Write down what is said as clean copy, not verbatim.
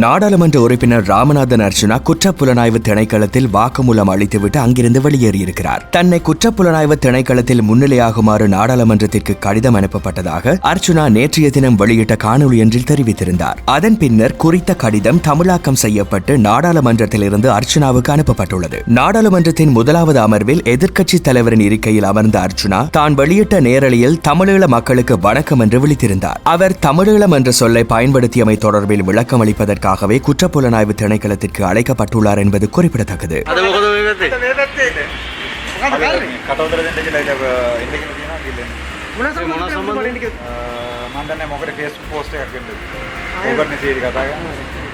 நாடாளுமன்ற உறுப்பினர் ராமநாதன் அர்ச்சுனா குற்றப்புலனாய்வு திணைக்களத்தில் வாக்குமூலம் அளித்துவிட்டு அங்கிருந்து வெளியேறியிருக்கிறார். தன்னை குற்றப்புலனாய்வு திணைக்களத்தில் முன்னிலையாகுமாறு நாடாளுமன்றத்திற்கு கடிதம் அனுப்பப்பட்டதாக அர்ச்சுனா நேற்றைய தினம் வெளியிட்ட காணொலி ஒன்றில் தெரிவித்திருந்தார். அதன் பின்னர் குறித்த கடிதம் தமிழாக்கம் செய்யப்பட்டு நாடாளுமன்றத்திலிருந்து அர்ச்சுனாவுக்கு அனுப்பப்பட்டுள்ளது. நாடாளுமன்றத்தின் முதலாவது அமர்வில் எதிர்க்கட்சி தலைவரின் இருக்கையில் அமர்ந்த அர்ச்சுனா தான் வெளியிட்ட நேரலையில் தமிழீழ மக்களுக்கு வணக்கம் என்று விழித்திருந்தார். அவர் தமிழீழம் என்ற சொல்லை பயன்படுத்தியமை தொடர்பில் விளக்கம் அளிப்பதற்காகவே குற்றப்புலனாய்வு திணைக்களத்திற்கு அழைக்கப்பட்டுள்ளார் என்பது குறிப்பிடத்தக்கது. මම දන්නේ මොකද Facebook post එකක් දෙන්නද? ඕගොල්ලෝ සීරි කතා කරන්නේ.